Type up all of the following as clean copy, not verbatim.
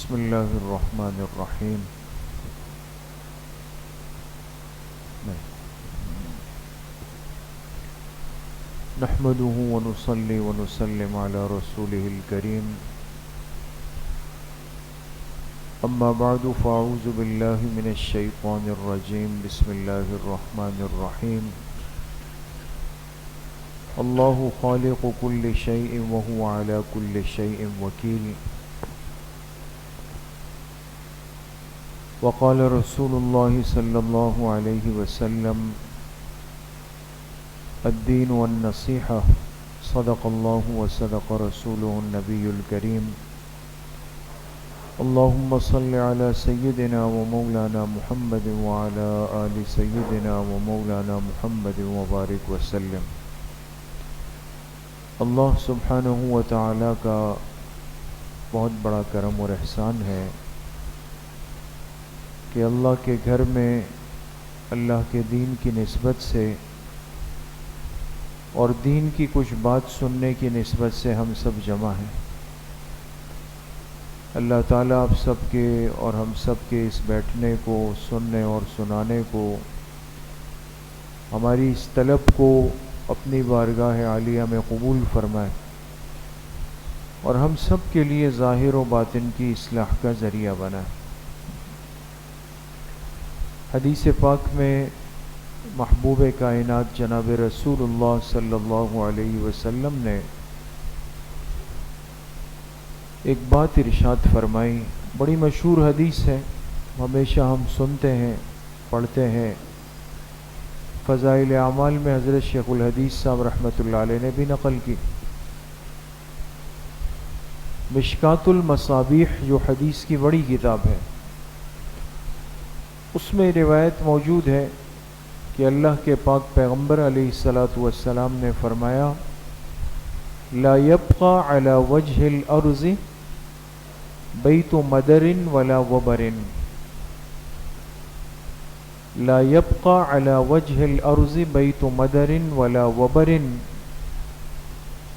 بسم اللہ الرحمن الرحیم. نحمده ونصلي ونسلم على رسوله الكريم. اما بعد فاعوذ باللہ من الشیطان الرجیم. بسم اللہ الرحمن الرحیم. اللہ خالق كل شيء وهو على كل شيء وكيل. وقال رسول اللہ صلی اللہ علیہ وسلم الدین والنصیحہ. صدق اللہ وصدق رسولہ النبی الکریم. اللہم صل علی سیدنا ومولانا محمد وعلی آل سیدنا ومولانا محمد وبارک وسلم. اللہ سبحانہ وتعالی کا بہت بڑا کرم اور احسان ہے کہ اللہ کے گھر میں اللہ کے دین کی نسبت سے اور دین کی کچھ بات سننے کی نسبت سے ہم سب جمع ہیں. اللہ تعالیٰ آپ سب کے اور ہم سب کے اس بیٹھنے کو، سننے اور سنانے کو، ہماری اس طلب کو اپنی بارگاہ عالیہ میں قبول فرمائے اور ہم سب کے لیے ظاہر و باطن کی اصلاح کا ذریعہ بنائے. حدیث پاک میں محبوب کائنات جناب رسول اللہ صلی اللہ علیہ وسلم نے ایک بات ارشاد فرمائی. بڑی مشہور حدیث ہے، ہمیشہ ہم سنتے ہیں، پڑھتے ہیں. فضائل اعمال میں حضرت شیخ الحدیث صاحب رحمۃ اللہ علیہ نے بھی نقل کی. مشکات المصابیح جو حدیث کی بڑی کتاب ہے، اس میں روایت موجود ہے کہ اللہ کے پاک پیغمبر علیہ الصلاۃ والسلام نے فرمایا لا يبقى على وجه الارض بیت مدر ولا وبر. لا يبقى على وجه الارض بیت مدر ولا وبر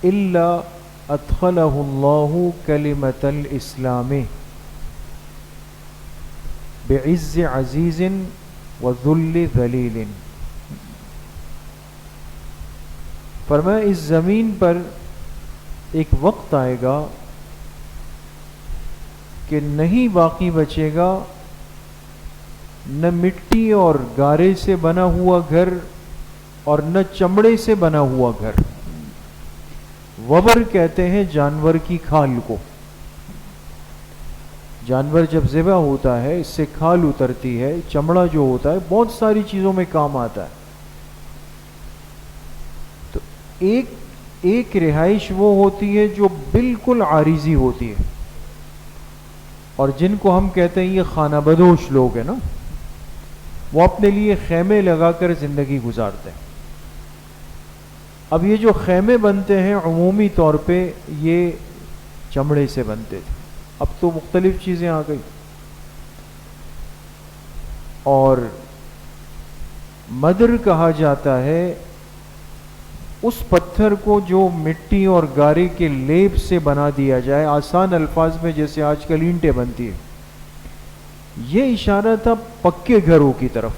الا ادخله الله کلمۃ الاسلام بعز عزیز وذل ذلیل. فرمایا اس زمین پر ایک وقت آئے گا کہ نہیں باقی بچے گا نہ مٹی اور گارے سے بنا ہوا گھر اور نہ چمڑے سے بنا ہوا گھر. وبر کہتے ہیں جانور کی کھال کو. جانور جب ذبح ہوتا ہے اس سے کھال اترتی ہے. چمڑا جو ہوتا ہے بہت ساری چیزوں میں کام آتا ہے. تو ایک رہائش وہ ہوتی ہے جو بالکل عارضی ہوتی ہے، اور جن کو ہم کہتے ہیں یہ خانہ بدوش لوگ ہیں نا، وہ اپنے لیے خیمے لگا کر زندگی گزارتے ہیں. اب یہ جو خیمے بنتے ہیں عمومی طور پہ یہ چمڑے سے بنتے تھے. اب تو مختلف چیزیں آ گئی. اور مدر کہا جاتا ہے اس پتھر کو جو مٹی اور گارے کے لیپ سے بنا دیا جائے. آسان الفاظ میں جیسے آج کل اینٹیں بنتی ہے، یہ اشارہ تھا پکے گھروں کی طرف.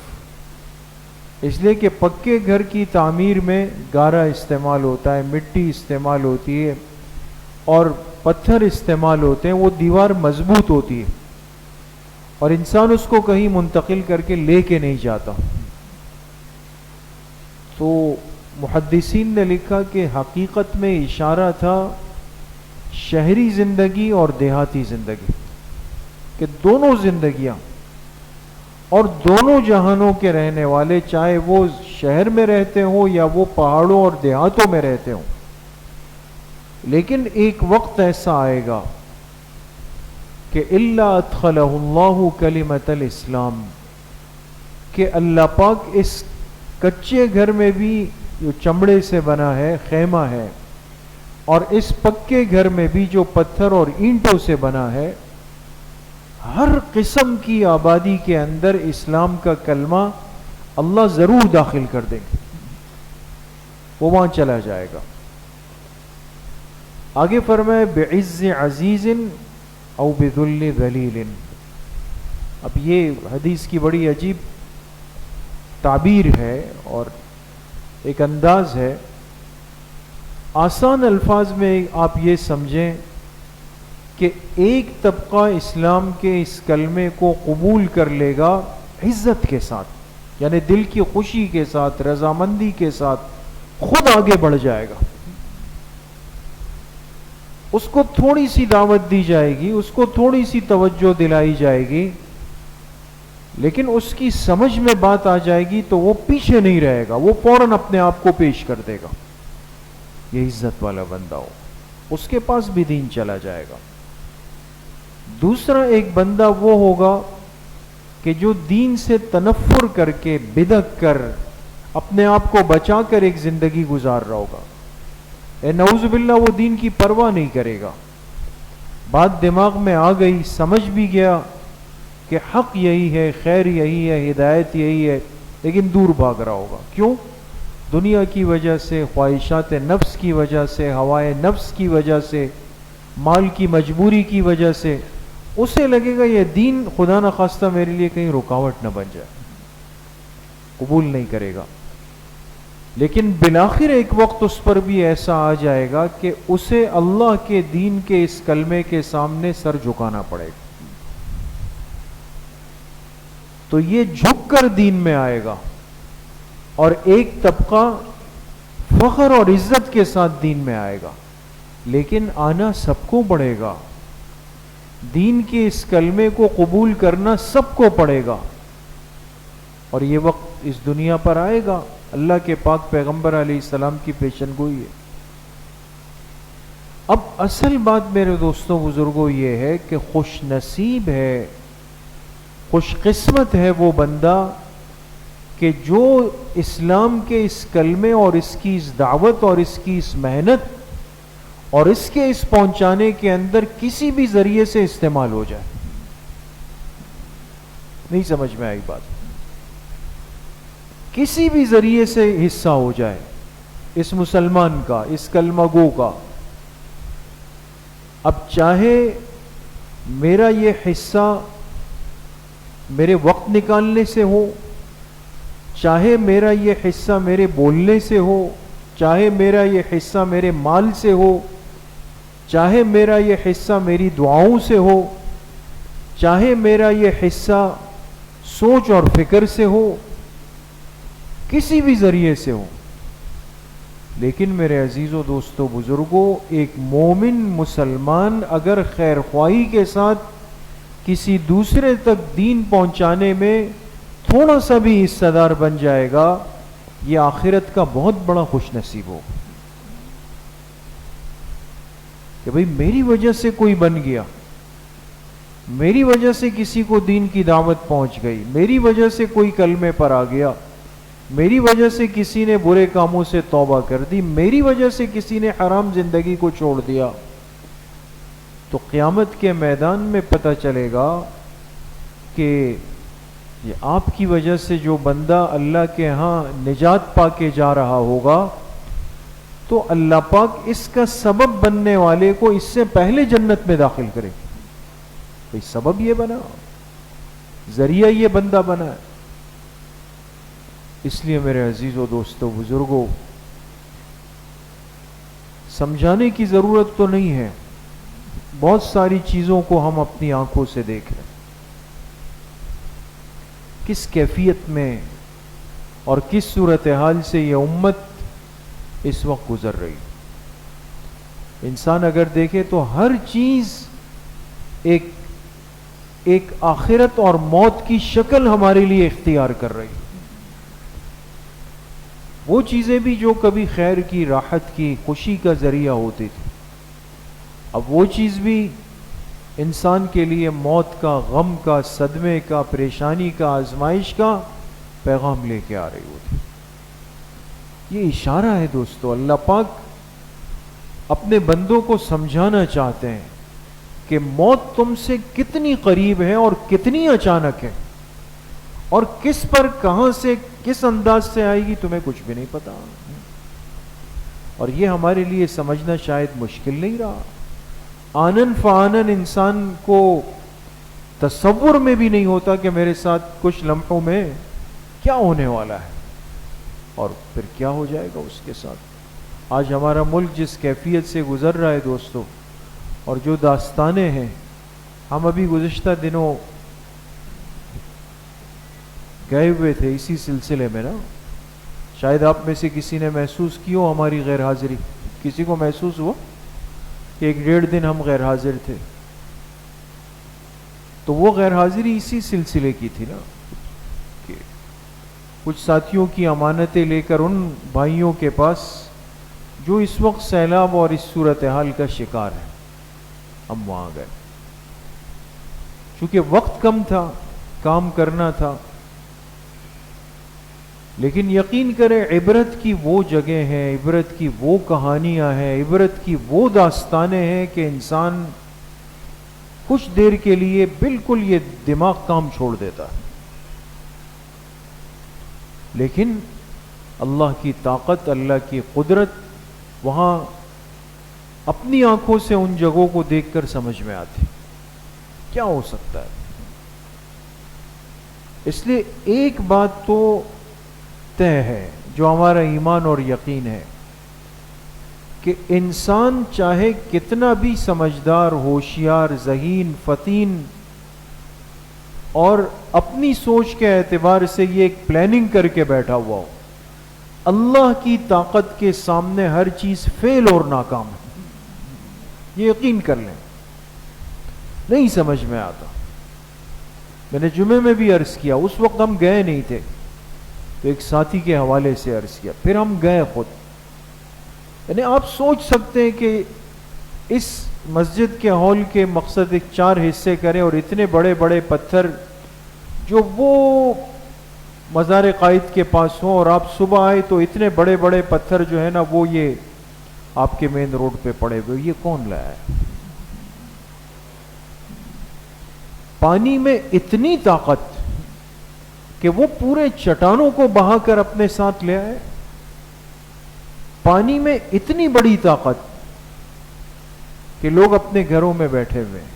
اس لیے کہ پکے گھر کی تعمیر میں گارا استعمال ہوتا ہے، مٹی استعمال ہوتی ہے اور پتھر استعمال ہوتے ہیں. وہ دیوار مضبوط ہوتی ہے اور انسان اس کو کہیں منتقل کر کے لے کے نہیں جاتا. تو محدثین نے لکھا کہ حقیقت میں اشارہ تھا شہری زندگی اور دیہاتی زندگی، کہ دونوں زندگیاں اور دونوں جہانوں کے رہنے والے، چاہے وہ شہر میں رہتے ہوں یا وہ پہاڑوں اور دیہاتوں میں رہتے ہوں، لیکن ایک وقت ایسا آئے گا کہ الا ادخلہ اللہ کلمۃ الاسلام، کہ اللہ پاک اس کچے گھر میں بھی جو چمڑے سے بنا ہے خیمہ ہے، اور اس پکے گھر میں بھی جو پتھر اور اینٹوں سے بنا ہے، ہر قسم کی آبادی کے اندر اسلام کا کلمہ اللہ ضرور داخل کر دیں گے. وہ وہاں چلا جائے گا. آگے فرمائے بعز عزیز او بذل ذلیل. اب یہ حدیث کی بڑی عجیب تعبیر ہے اور ایک انداز ہے. آسان الفاظ میں آپ یہ سمجھیں کہ ایک طبقہ اسلام کے اس کلمے کو قبول کر لے گا عزت کے ساتھ، یعنی دل کی خوشی کے ساتھ، رضامندی کے ساتھ، خود آگے بڑھ جائے گا. اس کو تھوڑی سی دعوت دی جائے گی، اس کو تھوڑی سی توجہ دلائی جائے گی، لیکن اس کی سمجھ میں بات آ جائے گی تو وہ پیچھے نہیں رہے گا، وہ فوراً اپنے آپ کو پیش کر دے گا. یہ عزت والا بندہ ہو، اس کے پاس بھی دین چلا جائے گا. دوسرا ایک بندہ وہ ہوگا کہ جو دین سے تنفر کر کے، بدعت کر، اپنے آپ کو بچا کر ایک زندگی گزار رہا ہوگا. نعوذ باللہ وہ دین کی پرواہ نہیں کرے گا. بات دماغ میں آ گئی، سمجھ بھی گیا کہ حق یہی ہے، خیر یہی ہے، ہدایت یہی ہے، لیکن دور بھاگ رہا ہوگا. کیوں؟ دنیا کی وجہ سے، خواہشات نفس کی وجہ سے، ہوائے نفس کی وجہ سے، مال کی مجبوری کی وجہ سے. اسے لگے گا یہ دین خدا نخواستہ میرے لیے کہیں رکاوٹ نہ بن جائے، قبول نہیں کرے گا. لیکن بالآخر ایک وقت اس پر بھی ایسا آ جائے گا کہ اسے اللہ کے دین کے اس کلمے کے سامنے سر جھکانا پڑے گا. تو یہ جھک کر دین میں آئے گا، اور ایک طبقہ فخر اور عزت کے ساتھ دین میں آئے گا. لیکن آنا سب کو پڑے گا، دین کے اس کلمے کو قبول کرنا سب کو پڑے گا. اور یہ وقت اس دنیا پر آئے گا. اللہ کے پاک پیغمبر علیہ السلام کی پیشن گوئی ہے. اب اصل بات میرے دوستوں بزرگوں یہ ہے کہ خوش نصیب ہے، خوش قسمت ہے وہ بندہ کہ جو اسلام کے اس کلمے اور اس کی اس دعوت اور اس کی اس محنت اور اس کے اس پہنچانے کے اندر کسی بھی ذریعے سے استعمال ہو جائے. نہیں سمجھ میں آئی بات؟ کسی بھی ذریعے سے حصہ ہو جائے اس مسلمان کا، اس کلمہ گو کا. اب چاہے میرا یہ حصہ میرے وقت نکالنے سے ہو، چاہے میرا یہ حصہ میرے بولنے سے ہو، چاہے میرا یہ حصہ میرے مال سے ہو، چاہے میرا یہ حصہ میری دعاؤں سے ہو، چاہے میرا یہ حصہ سوچ اور فکر سے ہو، کسی بھی ذریعے سے ہو. لیکن میرے عزیزوں، دوستوں، بزرگوں، ایک مومن مسلمان اگر خیر خواہی کے ساتھ کسی دوسرے تک دین پہنچانے میں تھوڑا سا بھی حصہ دار بن جائے گا، یہ آخرت کا بہت بڑا خوش نصیب ہو کہ بھئی میری وجہ سے کوئی بن گیا، میری وجہ سے کسی کو دین کی دعوت پہنچ گئی، میری وجہ سے کوئی کلمے پر آ گیا، میری وجہ سے کسی نے برے کاموں سے توبہ کر دی، میری وجہ سے کسی نے حرام زندگی کو چھوڑ دیا. تو قیامت کے میدان میں پتہ چلے گا کہ یہ آپ کی وجہ سے جو بندہ اللہ کے ہاں نجات پا کے جا رہا ہوگا، تو اللہ پاک اس کا سبب بننے والے کو اس سے پہلے جنت میں داخل کرے. بھئی سبب یہ بنا، ذریعہ یہ بندہ بنا ہے. اس لیے میرے عزیزوں، دوستوں، بزرگوں، سمجھانے کی ضرورت تو نہیں ہے. بہت ساری چیزوں کو ہم اپنی آنکھوں سے دیکھ رہے ہیں، کس کیفیت میں اور کس صورتحال سے یہ امت اس وقت گزر رہی. انسان اگر دیکھے تو ہر چیز ایک آخرت اور موت کی شکل ہمارے لیے اختیار کر رہی. وہ چیزیں بھی جو کبھی خیر کی، راحت کی، خوشی کا ذریعہ ہوتی تھی، اب وہ چیز بھی انسان کے لیے موت کا، غم کا، صدمے کا، پریشانی کا، آزمائش کا پیغام لے کے آ رہی ہوتی. یہ اشارہ ہے دوستو، اللہ پاک اپنے بندوں کو سمجھانا چاہتے ہیں کہ موت تم سے کتنی قریب ہے اور کتنی اچانک ہے، اور کس پر، کہاں سے، کس انداز سے آئے گی تمہیں کچھ بھی نہیں پتا. اور یہ ہمارے لیے سمجھنا شاید مشکل نہیں رہا. آنن فآنن انسان کو تصور میں بھی نہیں ہوتا کہ میرے ساتھ کچھ لمحوں میں کیا ہونے والا ہے اور پھر کیا ہو جائے گا اس کے ساتھ۔ آج ہمارا ملک جس کیفیت سے گزر رہا ہے دوستو، اور جو داستانیں ہیں، ہم ابھی گزشتہ دنوں گئے ہوئے تھے اسی سلسلے میں نا، شاید آپ میں سے کسی نے محسوس کی ہو ہماری غیر حاضری، کسی کو محسوس ہوا کہ 1-1.5 دن ہم غیر حاضر تھے؟ تو وہ غیر حاضری اسی سلسلے کی تھی نا کہ کچھ ساتھیوں کی امانتیں لے کر ان بھائیوں کے پاس جو اس وقت سیلاب اور اس صورتحال کا شکار ہے، ہم وہاں گئے۔ چونکہ وقت کم تھا، کام کرنا تھا، لیکن یقین کریں عبرت کی وہ جگہ ہیں، عبرت کی وہ کہانیاں ہیں، عبرت کی وہ داستانیں ہیں کہ انسان کچھ دیر کے لیے بالکل یہ دماغ کام چھوڑ دیتا ہے، لیکن اللہ کی طاقت، اللہ کی قدرت وہاں اپنی آنکھوں سے ان جگہوں کو دیکھ کر سمجھ میں آتی کیا ہو سکتا ہے۔ اس لیے ایک بات تو طے ہے جو ہمارا ایمان اور یقین ہے کہ انسان چاہے کتنا بھی سمجھدار، ہوشیار، ذہین، فطین اور اپنی سوچ کے اعتبار سے یہ ایک پلاننگ کر کے بیٹھا ہوا ہو، اللہ کی طاقت کے سامنے ہر چیز فیل اور ناکام ہے، یہ یقین کر لیں۔ نہیں سمجھ میں آتا، میں نے جمعے میں بھی عرض کیا، اس وقت ہم گئے نہیں تھے تو ایک ساتھی کے حوالے سے عرض کیا، پھر ہم گئے خود۔ یعنی آپ سوچ سکتے ہیں کہ اس مسجد کے ہال کے مقصد 4 حصے کریں اور اتنے بڑے بڑے پتھر جو وہ مزار قائد کے پاس ہوں، اور آپ صبح آئے تو اتنے بڑے بڑے پتھر جو ہے نا وہ یہ آپ کے مین روڈ پہ پڑے ہوئے، یہ کون لایا ہے؟ پانی میں اتنی طاقت کہ وہ پورے چٹانوں کو بہا کر اپنے ساتھ لے آئے، پانی میں اتنی بڑی طاقت کہ لوگ اپنے گھروں میں بیٹھے ہوئے ہیں،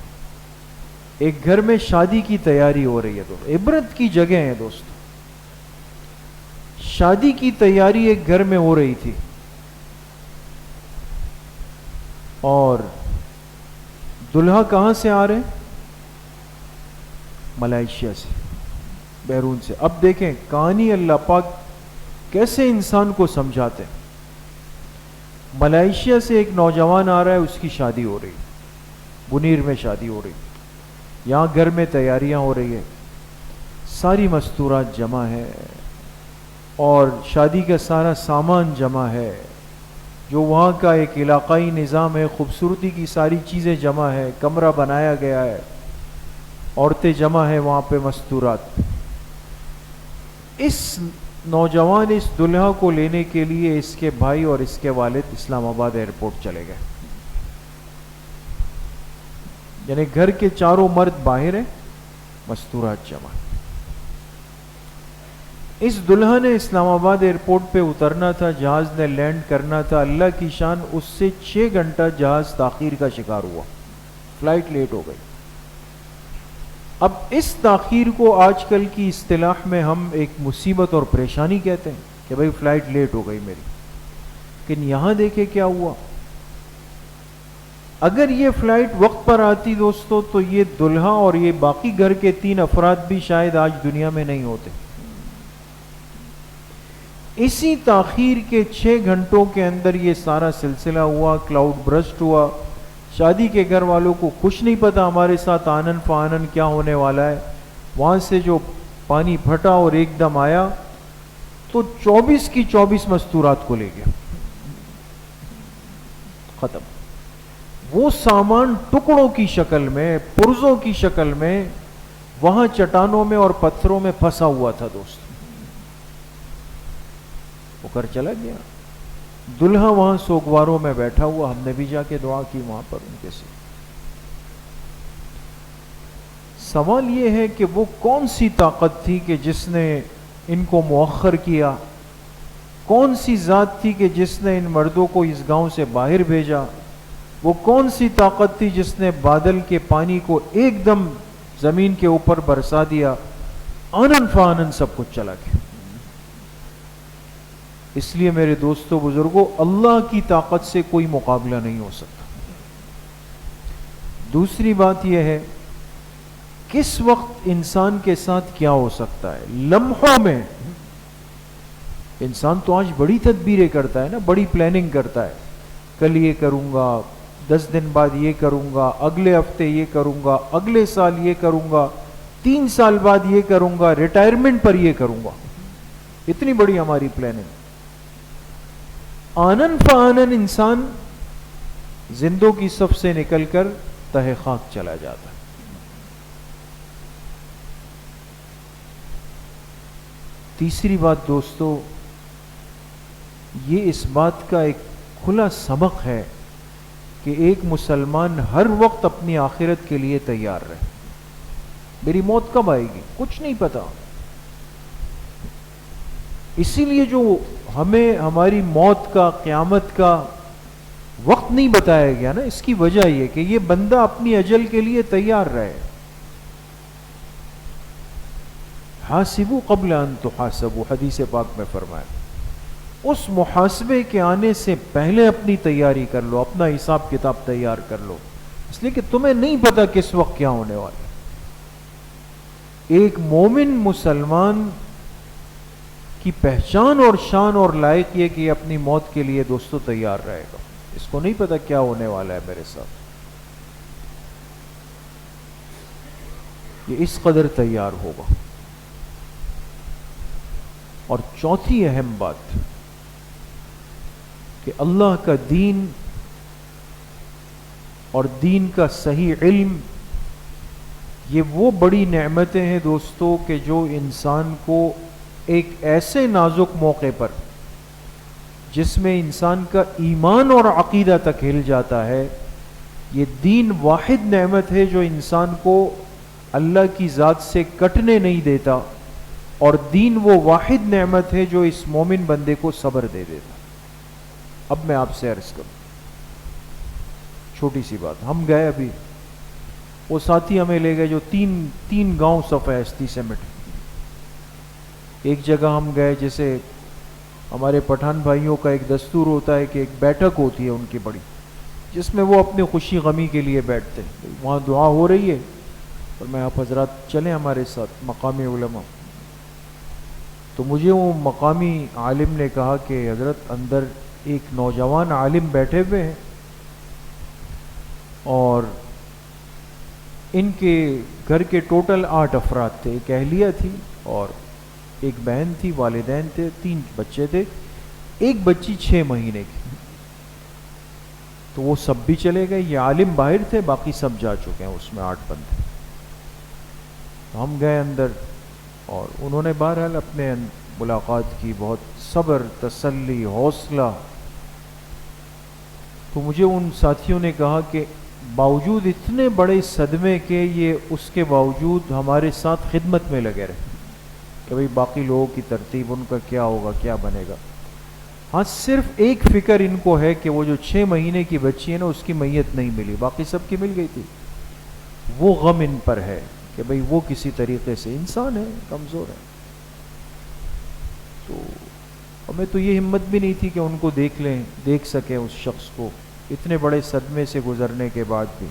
ایک گھر میں شادی کی تیاری ہو رہی ہے، تو عبرت کی جگہ ہے دوستو، شادی کی تیاری ایک گھر میں ہو رہی تھی اور دلہا کہاں سے آ رہے ہیں؟ ملائیشیا سے، بیرون سے۔ اب دیکھیں کہانی اللہ پاک کیسے انسان کو سمجھاتے ہیں۔ ملائیشیا سے ایک نوجوان آ رہا ہے، اس کی شادی ہو رہی، بنیر میں شادی ہو رہی، یہاں گھر میں تیاریاں ہو رہی ہے، ساری مستورات جمع ہے اور شادی کا سارا سامان جمع ہے، جو وہاں کا ایک علاقائی نظام ہے، خوبصورتی کی ساری چیزیں جمع ہے، کمرہ بنایا گیا ہے، عورتیں جمع ہیں وہاں پہ مستورات۔ اس نوجوان اس دلہا کو لینے کے لیے اس کے بھائی اور اس کے والد اسلام آباد ایئرپورٹ چلے گئے، یعنی گھر کے چاروں مرد باہر ہیں، مستورات جمع۔ اس دلہا نے اسلام آباد ایئرپورٹ پہ اترنا تھا، جہاز نے لینڈ کرنا تھا، اللہ کی شان اس سے 6 گھنٹہ جہاز تاخیر کا شکار ہوا، فلائٹ لیٹ ہو گئی۔ اب اس تاخیر کو آج کل کی اصطلاح میں ہم ایک مصیبت اور پریشانی کہتے ہیں کہ بھئی فلائٹ لیٹ ہو گئی میری، لیکن یہاں دیکھیں کیا ہوا۔ اگر یہ فلائٹ وقت پر آتی دوستو تو یہ دلہا اور یہ باقی گھر کے 3 افراد بھی شاید آج دنیا میں نہیں ہوتے۔ اسی تاخیر کے 6 گھنٹوں کے اندر یہ سارا سلسلہ ہوا، کلاؤڈ برسٹ ہوا، شادی کے گھر والوں کو کچھ نہیں پتا ہمارے ساتھ آنن فانن کیا ہونے والا ہے۔ وہاں سے جو پانی پھٹا اور ایک دم آیا تو 24 کی 24 مستورات کو لے گیا، ختم۔ وہ سامان ٹکڑوں کی شکل میں، پرزوں کی شکل میں وہاں چٹانوں میں اور پتھروں میں پھنسا ہوا تھا دوست، وہ کر چلا گیا۔ دلہا وہاں سوگواروں میں بیٹھا ہوا، ہم نے بھی جا کے دعا کی وہاں پر ان کے ساتھ۔ سوال یہ ہے کہ وہ کون سی طاقت تھی کہ جس نے ان کو مؤخر کیا؟ کون سی ذات تھی کہ جس نے ان مردوں کو اس گاؤں سے باہر بھیجا؟ وہ کون سی طاقت تھی جس نے بادل کے پانی کو ایک دم زمین کے اوپر برسا دیا، آنن فانن سب کچھ چلا گیا۔ اس لیے میرے دوستو بزرگوں، اللہ کی طاقت سے کوئی مقابلہ نہیں ہو سکتا۔ دوسری بات یہ ہے، کس وقت انسان کے ساتھ کیا ہو سکتا ہے، لمحوں میں۔ انسان تو آج بڑی تدبیریں کرتا ہے نا، بڑی پلاننگ کرتا ہے، کل یہ کروں گا، 10 دن بعد یہ کروں گا، اگلے ہفتے یہ کروں گا، اگلے سال یہ کروں گا، 3 سال بعد یہ کروں گا، ریٹائرمنٹ پر یہ کروں گا۔ اتنی بڑی ہماری پلاننگ۔ آنن فآنن انسان زندوں کی صف سے نکل کر تہ خاک چلا جاتا ہے۔ تیسری بات دوستو، یہ اس بات کا ایک کھلا سبق ہے کہ ایک مسلمان ہر وقت اپنی آخرت کے لیے تیار رہے۔ میری موت کب آئے گی کچھ نہیں پتا، اسی لیے جو ہمیں ہماری موت کا، قیامت کا وقت نہیں بتایا گیا نا، اس کی وجہ یہ کہ یہ بندہ اپنی اجل کے لیے تیار رہے۔ حاسبوا قبل ان تحاسبوا، حدیث پاک میں فرمایا، اس محاسبے کے آنے سے پہلے اپنی تیاری کر لو، اپنا حساب کتاب تیار کر لو، اس لیے کہ تمہیں نہیں پتا کس وقت کیا ہونے والا۔ ایک مومن مسلمان کی پہچان اور شان اور لائق یہ کہ یہ اپنی موت کے لیے دوستو تیار رہے گا، اس کو نہیں پتا کیا ہونے والا ہے میرے ساتھ، یہ اس قدر تیار ہوگا۔ اور چوتھی اہم بات کہ اللہ کا دین اور دین کا صحیح علم، یہ وہ بڑی نعمتیں ہیں دوستو کہ جو انسان کو ایک ایسے نازک موقع پر جس میں انسان کا ایمان اور عقیدہ تک ہل جاتا ہے، یہ دین واحد نعمت ہے جو انسان کو اللہ کی ذات سے کٹنے نہیں دیتا، اور دین وہ واحد نعمت ہے جو اس مومن بندے کو صبر دے دیتا۔ اب میں آپ سے عرض کروں، چھوٹی سی بات، ہم گئے ابھی، وہ ساتھی ہمیں لے گئے جو تین گاؤں صفحہ ہستی سے مٹ۔ ایک جگہ ہم گئے، جیسے ہمارے پٹھان بھائیوں کا ایک دستور ہوتا ہے کہ ایک بیٹھک ہوتی ہے ان کی بڑی، جس میں وہ اپنی خوشی غمی کے لیے بیٹھتے ہیں، وہاں دعا ہو رہی ہے اور میں آپ حضرات چلیں ہمارے ساتھ، مقامی علماء۔ تو مجھے وہ مقامی عالم نے کہا کہ حضرت اندر ایک نوجوان عالم بیٹھے ہوئے ہیں، اور ان کے گھر کے ٹوٹل 8 افراد تھے، ایک اہلیہ تھی اور ایک بہن تھی، والدین تھے، 3 بچے تھے، ایک بچی 6 مہینے کی۔ تو وہ سب بھی چلے گئے، یہ عالم باہر تھے، باقی سب جا چکے ہیں، اس میں 8 بندے۔ تو ہم گئے اندر اور انہوں نے بہرحال اپنے ملاقات کی، بہت صبر، تسلی، حوصلہ۔ تو مجھے ان ساتھیوں نے کہا کہ باوجود اتنے بڑے صدمے کے، یہ اس کے باوجود ہمارے ساتھ خدمت میں لگے رہے کہ بھئی باقی لوگوں کی ترتیب، ان کا کیا ہوگا، کیا بنے گا۔ ہاں صرف ایک فکر ان کو ہے کہ وہ جو 6 مہینے کی بچی ہے نا، اس کی میت نہیں ملی، باقی سب کی مل گئی تھی۔ وہ غم ان پر ہے کہ بھئی وہ کسی طریقے سے، انسان ہے، کمزور ہے۔ تو ہمیں تو یہ ہمت بھی نہیں تھی کہ ان کو دیکھ سکیں اس شخص کو، اتنے بڑے صدمے سے گزرنے کے بعد بھی۔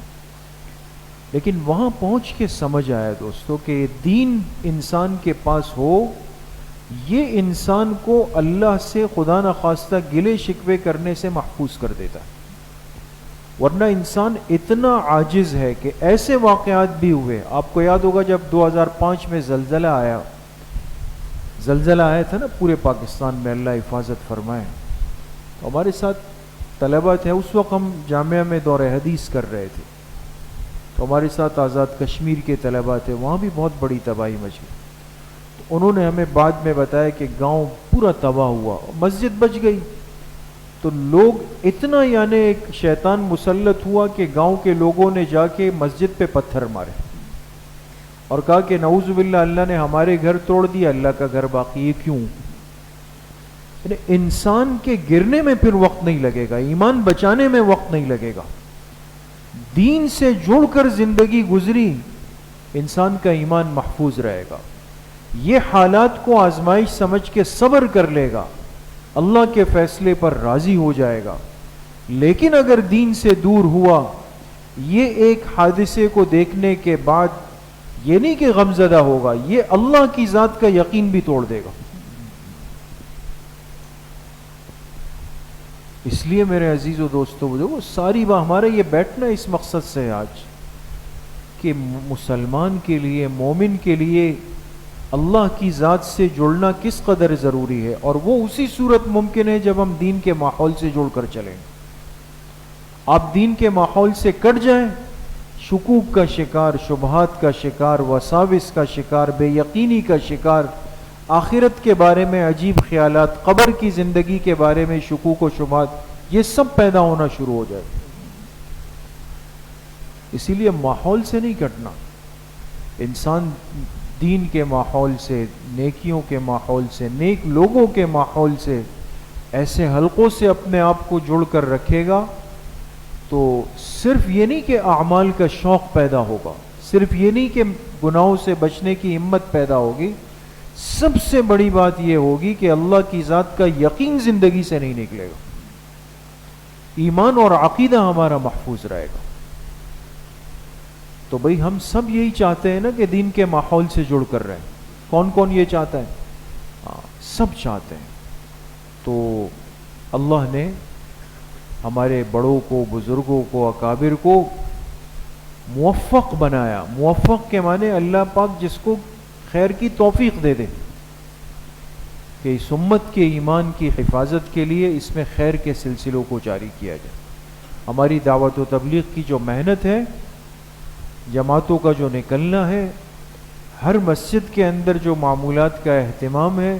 لیکن وہاں پہنچ کے سمجھ آیا دوستو کہ دین انسان کے پاس ہو، یہ انسان کو اللہ سے خدا نخواستہ گلے شکوے کرنے سے محفوظ کر دیتا ہے۔ ورنہ انسان اتنا عاجز ہے کہ ایسے واقعات بھی ہوئے، آپ کو یاد ہوگا جب 2005 میں زلزلہ آیا تھا نا پورے پاکستان میں، اللہ حفاظت فرمائے۔ تو ہمارے ساتھ طلبہ تھے، اس وقت ہم جامعہ میں دور حدیث کر رہے تھے، تو ہمارے ساتھ آزاد کشمیر کے طلبہ تھے، وہاں بھی بہت بڑی تباہی مچ گئی۔ تو انہوں نے ہمیں بعد میں بتایا کہ گاؤں پورا تباہ ہوا، مسجد بچ گئی۔ تو لوگ اتنا، یعنی ایک شیطان مسلط ہوا کہ گاؤں کے لوگوں نے جا کے مسجد پہ پتھر مارے اور کہا کہ نعوذ باللہ، اللہ نے ہمارے گھر توڑ دیا، اللہ کا گھر باقی، یہ کیوں؟ یعنی انسان کے گرنے میں پھر وقت نہیں لگے گا، ایمان بچانے میں وقت نہیں لگے گا، دین سے جڑ کر زندگی گزری، انسان کا ایمان محفوظ رہے گا، یہ حالات کو آزمائش سمجھ کے صبر کر لے گا، اللہ کے فیصلے پر راضی ہو جائے گا۔ لیکن اگر دین سے دور ہوا، یہ ایک حادثے کو دیکھنے کے بعد یہ نہیں کہ غمزدہ ہوگا، یہ اللہ کی ذات کا یقین بھی توڑ دے گا۔ اس لیے میرے عزیز و دوستو، وہ ساری بات ہمارا یہ بیٹھنا اس مقصد سے ہے آج کہ مسلمان کے لیے، مومن کے لیے اللہ کی ذات سے جڑنا کس قدر ضروری ہے، اور وہ اسی صورت ممکن ہے جب ہم دین کے ماحول سے جڑ کر چلیں۔ آپ دین کے ماحول سے کٹ جائیں، شکوک کا شکار، شبہات کا شکار، وساوس کا شکار، بے یقینی کا شکار، آخرت کے بارے میں عجیب خیالات، قبر کی زندگی کے بارے میں شکوک و شبہات، یہ سب پیدا ہونا شروع ہو جائے۔ اسی لیے ماحول سے نہیں کٹنا، انسان دین کے ماحول سے، نیکیوں کے ماحول سے، نیک لوگوں کے ماحول سے، ایسے حلقوں سے اپنے آپ کو جڑ کر رکھے گا تو صرف یہ نہیں کہ اعمال کا شوق پیدا ہوگا، صرف یہ نہیں کہ گناہوں سے بچنے کی ہمت پیدا ہوگی، سب سے بڑی بات یہ ہوگی کہ اللہ کی ذات کا یقین زندگی سے نہیں نکلے گا، ایمان اور عقیدہ ہمارا محفوظ رہے گا۔ تو بھئی ہم سب یہی چاہتے ہیں نا کہ دین کے ماحول سے جڑ کر رہیں۔ کون کون یہ چاہتا ہے؟ سب چاہتے ہیں۔ تو اللہ نے ہمارے بڑوں کو، بزرگوں کو، اکابر کو موفق بنایا۔ موفق کے معنی اللہ پاک جس کو خیر کی توفیق دے دے کہ اس امت کے ایمان کی حفاظت کے لیے اس میں خیر کے سلسلوں کو جاری کیا جائے۔ ہماری دعوت و تبلیغ کی جو محنت ہے، جماعتوں کا جو نکلنا ہے، ہر مسجد کے اندر جو معمولات کا اہتمام ہے،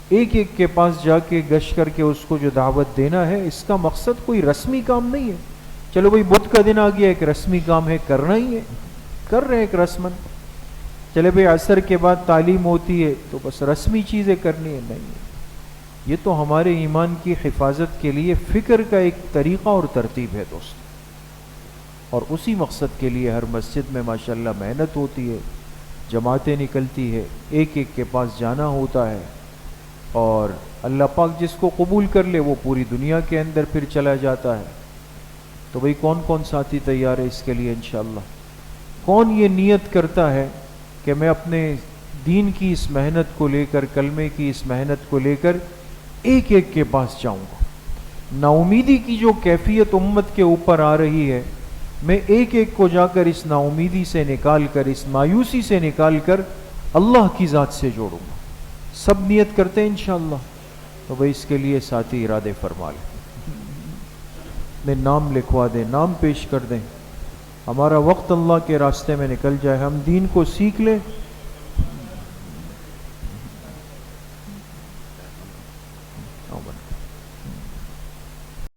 ایک ایک کے پاس جا کے گشت کر کے اس کو جو دعوت دینا ہے، اس کا مقصد کوئی رسمی کام نہیں ہے۔ چلو بھئی بدھ کا دن آ گیا، ایک رسمی کام ہے، کرنا ہی ہے، کر رہے ہیں ایک رسمن۔ چلے بھئی عصر کے بعد تعلیم ہوتی ہے تو بس رسمی چیزیں کرنی ہے، نہیں ہے۔ یہ تو ہمارے ایمان کی حفاظت کے لیے فکر کا ایک طریقہ اور ترتیب ہے دوست، اور اسی مقصد کے لیے ہر مسجد میں ماشاءاللہ محنت ہوتی ہے، جماعتیں نکلتی ہے، ایک ایک کے پاس جانا ہوتا ہے، اور اللہ پاک جس کو قبول کر لے وہ پوری دنیا کے اندر پھر چلا جاتا ہے۔ تو بھئی کون کون ساتھی تیار ہے اس کے لیے انشاءاللہ؟ کون یہ نیت کرتا ہے کہ میں اپنے دین کی اس محنت کو لے کر، کلمے کی اس محنت کو لے کر ایک ایک کے پاس جاؤں گا؟ نا امیدی کی جو کیفیت امت کے اوپر آ رہی ہے، میں ایک ایک کو جا کر اس نا امیدی سے نکال کر، اس مایوسی سے نکال کر اللہ کی ذات سے جوڑوں گا۔ سب نیت کرتے ہیں انشاءاللہ؟ تو بھئی اس کے لیے ساتھی ارادے فرما لیں، میں نام لکھوا دیں، نام پیش کر دیں، ہمارا وقت اللہ کے راستے میں نکل جائے، ہم دین کو سیکھ لیں،